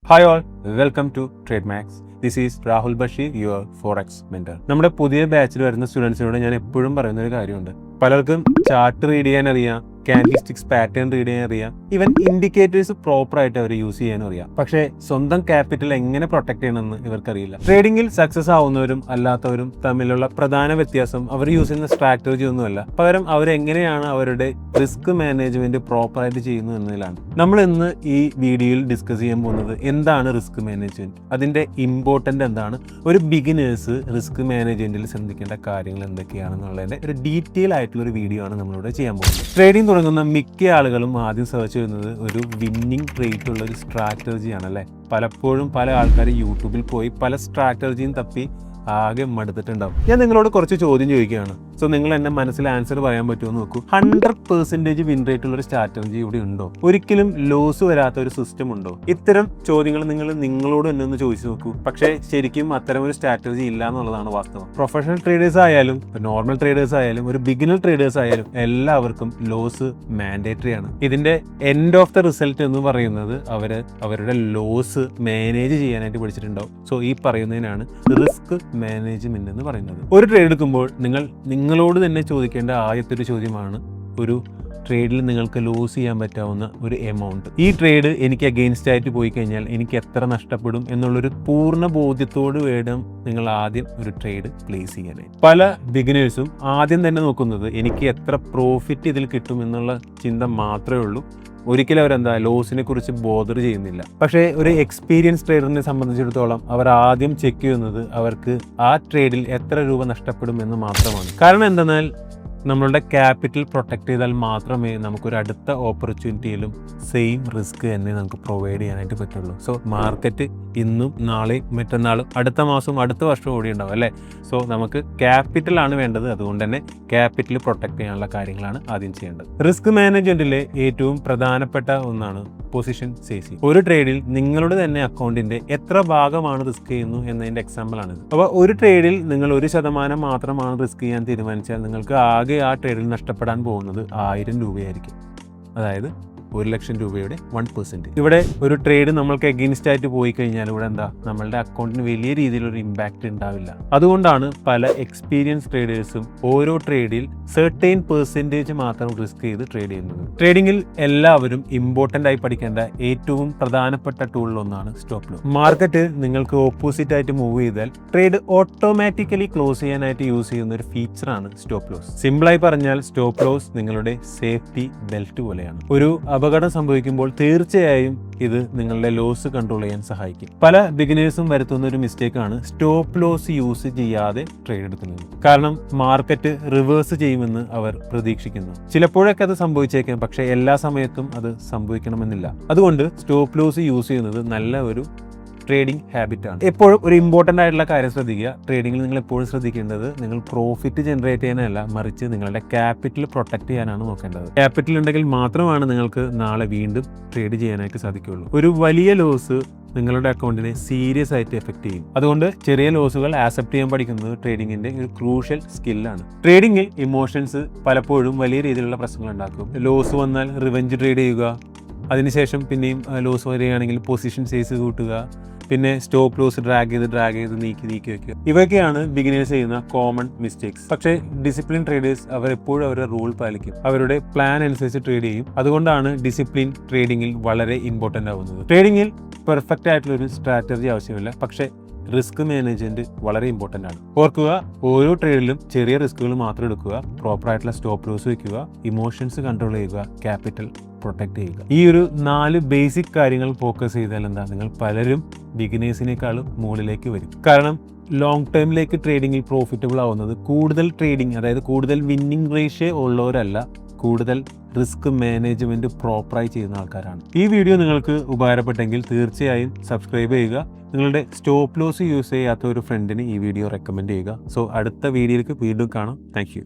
Hi all, welcome to TradeMax. This is Rahul Bashir, your Forex mentor. നമ്മുടെ പുതിയ ബാച്ചിൽ വരുന്ന സ്റ്റുഡൻസിനോട് ഞാൻ എപ്പോഴും പറയുന്ന ഒരു കാര്യമുണ്ട്. പലർക്കും ചാർട്ട് റീഡ് ചെയ്യാൻ അറിയാം, ക്യാൻഡിൽ സ്റ്റിക്സ് പാറ്റേൺ റീഡ് ചെയ്യാൻ അറിയാം, ഈവൻ ഇൻഡിക്കേറ്റേഴ്സ് പ്രോപ്പർ ആയിട്ട് അവർ യൂസ് ചെയ്യാനും അറിയാം. പക്ഷേ സ്വന്തം ക്യാപിറ്റൽ എങ്ങനെ പ്രൊട്ടക്ട് ചെയ്യണമെന്ന് ഇവർക്കറിയില്ല. ട്രേഡിംഗിൽ സക്സസ് ആവുന്നവരും അല്ലാത്തവരും തമ്മിലുള്ള പ്രധാന വ്യത്യാസം അവർ യൂസ് ചെയ്യുന്ന സ്ട്രാറ്റജി ഒന്നുമല്ല, പകരം അവരെങ്ങനെയാണ് അവരുടെ റിസ്ക് മാനേജ്മെന്റ് പ്രോപ്പർ ആയിട്ട് ചെയ്യുന്നത് എന്നതിലാണ്. നമ്മൾ ഇന്ന് ഈ വീഡിയോയിൽ ഡിസ്കസ് ചെയ്യാൻ പോകുന്നത് എന്താണ് റിസ്ക് മാനേജ്മെന്റ്, അതിന്റെ ഇമ്പോർട്ടന്റ് എന്താണ്, ഒരു ബിഗിനേഴ്സ് റിസ്ക് മാനേജ്മെന്റിൽ ശ്രദ്ധിക്കേണ്ട കാര്യങ്ങൾ എന്തൊക്കെയാണെന്നുള്ളതിന്റെ ഒരു ഡീറ്റെയിൽ ആയിട്ടുള്ള ഒരു വീഡിയോ ആണ് നമ്മളിവിടെ ചെയ്യാൻ പോകുന്നത്. ട്രേഡിംഗ് തുടങ്ങുന്ന മിക്ക ആളുകളും ആദ്യം സെർച്ച് ചെയ്യുന്നത് ഒരു വിന്നിംഗ് റേറ്റ് ഉള്ള ഒരു സ്ട്രാറ്റജിയാണ് അല്ലേ. പലപ്പോഴും പല ആൾക്കാർ യൂട്യൂബിൽ പോയി പല സ്ട്രാറ്റജിയും തപ്പി ആകെ മടുത്തിട്ടുണ്ടാവും. ഞാൻ നിങ്ങളോട് കുറച്ച് ചോദ്യം ചോദിക്കുകയാണ്. സോ നിങ്ങൾ എന്നെ മനസ്സിൽ ആൻസർ പറയാൻ പറ്റുമോ നോക്കൂ. 100% വിൻ റേറ്റ് ഉള്ള ഒരു സ്ട്രാറ്റജി ഇവിടെ ഉണ്ടോ? ഒരിക്കലും ലോസ് വരാത്ത ഒരു സിസ്റ്റം ഉണ്ടോ? ഇത്തരം ചോദ്യങ്ങൾ നിങ്ങളോട് തന്നെ ഒന്ന് ചോദിച്ചു നോക്കൂ. പക്ഷേ ശരിക്കും അത്തരം ഒരു സ്ട്രാറ്റജി ഇല്ല എന്നുള്ളതാണ് വാസ്തവം. പ്രൊഫഷണൽ ട്രേഡേഴ്സ് ആയാലും നോർമൽ ട്രേഡേഴ്സ് ആയാലും ഒരു ബിഗിനർ ട്രേഡേഴ്സ് ആയാലും എല്ലാവർക്കും ലോസ് മാൻഡേറ്ററി ആണ്. ഇതിന്റെ എൻഡ് ഓഫ് ദ റിസൾട്ട് എന്ന് പറയുന്നത് അവരുടെ ലോസ് മാനേജ് ചെയ്യാനായിട്ട് പഠിച്ചിട്ടുണ്ടാവും. സോ ഈ പറയുന്നതിനാണ് റിസ്ക് മാനേജ്മെന്റ് എന്ന് പറയുന്നത്. ഒരു ട്രേഡ് എടുക്കുമ്പോൾ നിങ്ങളോട് തന്നെ ചോദിക്കേണ്ട ആദ്യത്തെ ഒരു ചോദ്യമാണ്, ഒരു ട്രേഡിൽ നിങ്ങൾക്ക് ലോസ് ചെയ്യാൻ പറ്റാവുന്ന ഒരു എമൗണ്ട്. ഈ ട്രേഡ് എനിക്ക് അഗെയിൻസ്റ്റ് ആയിട്ട് പോയി കഴിഞ്ഞാൽ എനിക്ക് എത്ര നഷ്ടപ്പെടും എന്നുള്ളൊരു പൂർണ്ണ ബോധ്യത്തോട് വേണം നിങ്ങൾ ആദ്യം ഒരു ട്രേഡ് പ്ലേസ് ചെയ്യാനായി. പല ബിഗിനേഴ്സും ആദ്യം തന്നെ നോക്കുന്നത് എനിക്ക് എത്ര പ്രോഫിറ്റ് ഇതിൽ കിട്ടും എന്നുള്ള ചിന്ത മാത്രമേ ഉള്ളൂ. ഒരിക്കലും അവരെന്താ ലോസിനെ കുറിച്ച് ബോദർ ചെയ്യുന്നില്ല. പക്ഷേ ഒരു എക്സ്പീരിയൻസ് ട്രേഡറിനെ സംബന്ധിച്ചിടത്തോളം അവർ ആദ്യം ചെക്ക് ചെയ്യുന്നത് അവർക്ക് ആ ട്രേഡിൽ എത്ര രൂപ നഷ്ടപ്പെടും എന്ന് മാത്രമാണ്. കാരണം എന്തെന്നാൽ നമ്മളുടെ ക്യാപിറ്റൽ പ്രൊട്ടക്ട് ചെയ്താൽ മാത്രമേ നമുക്കൊരു അടുത്ത ഓപ്പർച്യൂണിറ്റിയിലും സെയിം റിസ്ക് തന്നെ നമുക്ക് പ്രൊവൈഡ് ചെയ്യാനായിട്ട് പറ്റുള്ളൂ. സോ മാർക്കറ്റ് ഇന്നും നാളെയും മറ്റന്നാളും അടുത്ത മാസവും അടുത്ത വർഷവും കൂടി ഉണ്ടാവും അല്ലേ. സോ നമുക്ക് ക്യാപിറ്റലാണ് വേണ്ടത്. അതുകൊണ്ട് തന്നെ ക്യാപിറ്റൽ പ്രൊട്ടക്ട് ചെയ്യാനുള്ള കാര്യങ്ങളാണ് ആദ്യം ചെയ്യേണ്ടത്. റിസ്ക് മാനേജ്മെന്റിലെ ഏറ്റവും പ്രധാനപ്പെട്ട ഒന്നാണ് പൊസിഷൻ സേസിംഗ്. ഒരു ട്രേഡിൽ നിങ്ങളുടെ തന്നെ അക്കൗണ്ടിന്റെ എത്ര ഭാഗമാണ് റിസ്ക് ചെയ്യുന്നു എന്നതിന്റെ എക്സാമ്പിൾ ആണിത്. അപ്പോൾ ഒരു ട്രേഡിൽ നിങ്ങൾ 1% മാത്രമാണ് റിസ്ക് ചെയ്യാൻ തീരുമാനിച്ചാൽ നിങ്ങൾക്ക് ആകെ ആ ട്രേഡിൽ നഷ്ടപ്പെടാൻ പോകുന്നത് 1000 രൂപയായിരിക്കും. അതായത് 1,00,000 രൂപയുടെ 1%. ഇവിടെ ഒരു ട്രേഡ് നമ്മൾക്ക് എഗെയിൻസ്റ്റ് ആയിട്ട് പോയി കഴിഞ്ഞാൽ ഇവിടെ എന്താ നമ്മളുടെ അക്കൗണ്ടിന് വലിയ രീതിയിലൊരു ഇമ്പാക്റ്റ് ഉണ്ടാവില്ല. അതുകൊണ്ടാണ് പല എക്സ്പീരിയൻസ് ട്രേഡേഴ്സും ഓരോ ട്രേഡിൽ സർട്ടൈൻ പെർസെൻറ്റേജ് മാത്രം റിസ്ക് ചെയ്ത് ട്രേഡ് ചെയ്യുന്നത്. ട്രേഡിങ്ങിൽ എല്ലാവരും ഇമ്പോർട്ടൻ്റ് ആയി പഠിക്കേണ്ട ഏറ്റവും പ്രധാനപ്പെട്ട ടൂളിലൊന്നാണ് സ്റ്റോപ്പ് ലോസ്. മാർക്കറ്റ് നിങ്ങൾക്ക് ഓപ്പോസിറ്റ് ആയിട്ട് മൂവ് ചെയ്താൽ ട്രേഡ് ഓട്ടോമാറ്റിക്കലി ക്ലോസ് ചെയ്യാനായിട്ട് യൂസ് ചെയ്യുന്ന ഒരു ഫീച്ചറാണ് സ്റ്റോപ്പ് ലോസ്. സിമ്പിളായി പറഞ്ഞാൽ സ്റ്റോപ്പ് ലോസ് നിങ്ങളുടെ സേഫ്റ്റി ബെൽറ്റ് പോലെയാണ്. ഒരു അപകടം സംഭവിക്കുമ്പോൾ തീർച്ചയായും ഇത് നിങ്ങളുടെ ലോസ് കൺട്രോൾ ചെയ്യാൻ സഹായിക്കും. പല ബിഗിനേഴ്സും വരുത്തുന്ന ഒരു മിസ്റ്റേക്കാണ് സ്റ്റോപ്പ് ലോസ് യൂസ് ചെയ്യാതെ ട്രേഡ് എടുക്കുന്നത്. കാരണം മാർക്കറ്റ് റിവേഴ്സ് ചെയ്യുമെന്ന് അവർ പ്രതീക്ഷിക്കുന്നു. ചിലപ്പോഴൊക്കെ അത് സംഭവിച്ചേക്കാം, പക്ഷേ എല്ലാ സമയത്തും അത് സംഭവിക്കണമെന്നില്ല. അതുകൊണ്ട് സ്റ്റോപ്പ് ലോസ് യൂസ് ചെയ്യുന്നത് നല്ല ഒരു ട്രേഡിംഗ് ഹാബിറ്റാണ്. എപ്പോഴും ഒരു ഇമ്പോർട്ടൻ്റ് ആയിട്ടുള്ള കാര്യം ശ്രദ്ധിക്കുക. ട്രേഡിങ്ങിൽ നിങ്ങൾ എപ്പോഴും ശ്രദ്ധിക്കേണ്ടത് നിങ്ങൾ പ്രോഫിറ്റ് ജനറേറ്റ് ചെയ്യാനല്ല, മറിച്ച് നിങ്ങളുടെ ക്യാപിറ്റൽ പ്രൊട്ടക്ട് ചെയ്യാനാണ് നോക്കേണ്ടത്. ക്യാപിറ്റൽ ഉണ്ടെങ്കിൽ മാത്രമാണ് നിങ്ങൾക്ക് നാളെ വീണ്ടും ട്രേഡ് ചെയ്യാനായിട്ട് സാധിക്കുകയുള്ളൂ. ഒരു വലിയ ലോസ് നിങ്ങളുടെ അക്കൗണ്ടിനെ സീരിയസ് ആയിട്ട് എഫക്ട് ചെയ്യും. അതുകൊണ്ട് ചെറിയ ലോസുകൾ ആക്സെപ്റ്റ് ചെയ്യാൻ പഠിക്കുന്നത് ട്രേഡിങ്ങിന്റെ ഒരു ക്രൂഷ്യൽ സ്കില്ലാണ്. ട്രേഡിങ്ങിൽ ഇമോഷൻസ് പലപ്പോഴും വലിയ രീതിയിലുള്ള പ്രശ്നങ്ങൾ ഉണ്ടാക്കും. ലോസ് വന്നാൽ റിവെഞ്ച് ട്രേഡ് ചെയ്യുക, അതിനുശേഷം പിന്നെയും ലോസ് വരികയാണെങ്കിൽ പൊസിഷൻ സൈസ് കൂട്ടുക, പിന്നെ സ്റ്റോപ്പ് ലോസ് ഡ്രാഗ് ചെയ്ത് നീക്കി വെക്കുക. ഇവയൊക്കെയാണ് ബിഗിനേഴ്സ് ചെയ്യുന്ന കോമൺ മിസ്റ്റേക്സ്. പക്ഷേ ഡിസിപ്ലിൻ ട്രേഡേഴ്സ് അവർ എപ്പോഴും അവരുടെ റൂൾ പാലിക്കും, അവരുടെ പ്ലാൻ അനുസരിച്ച് ട്രേഡ് ചെയ്യും. അതുകൊണ്ടാണ് ഡിസിപ്ലിൻ ട്രേഡിങ്ങിൽ വളരെ ഇമ്പോർട്ടൻ്റ് ആവുന്നത്. ട്രേഡിങ്ങിൽ പെർഫെക്റ്റ് ആയിട്ടുള്ള ഒരു സ്ട്രാറ്റജി ആവശ്യമില്ല, പക്ഷേ റിസ്ക് മാനേജ്മെന്റ് വളരെ ഇമ്പോർട്ടൻ്റ് ആണ്. ഓർക്കുക, ഓരോ ട്രേഡിലും ചെറിയ റിസ്കുകൾ മാത്രം എടുക്കുക, പ്രോപ്പർ ആയിട്ടുള്ള സ്റ്റോപ്പ് ലോസ് വെക്കുക, ഇമോഷൻസ് കൺട്രോൾ ചെയ്യുക, ക്യാപിറ്റൽ പ്രൊട്ടക്ട് ചെയ്യുക. ഈ ഒരു 4 ബേസിക് കാര്യങ്ങൾ ഫോക്കസ് ചെയ്താൽ എന്താ നിങ്ങൾ പലരും ബിഗിനേഴ്സിനേക്കാളും മുകളിലേക്ക് വരും. കാരണം ലോങ് ടൈമിലേക്ക് ട്രേഡിങ്ങിൽ പ്രോഫിറ്റബിൾ ആവുന്നത് കൂടുതൽ ട്രേഡിംഗ്, അതായത് കൂടുതൽ വിന്നിംഗ് റേഷ്യോ ഉള്ളവരല്ല, കൂടുതൽ റിസ്ക് മാനേജ്മെന്റ് പ്രോപ്പറായി ചെയ്യുന്ന ആൾക്കാരാണ്. ഈ വീഡിയോ നിങ്ങൾക്ക് ഉപകാരപ്പെട്ടെങ്കിൽ തീർച്ചയായും സബ്സ്ക്രൈബ് ചെയ്യുക. നിങ്ങളുടെ സ്റ്റോപ്പ് ലോസ് യൂസ് ചെയ്യാത്ത ഒരു ഫ്രണ്ടിന് ഈ വീഡിയോ റെക്കമെൻഡ് ചെയ്യുക. സോ അടുത്ത വീഡിയോയിലേക്ക് വീണ്ടും കാണാം. Thank you.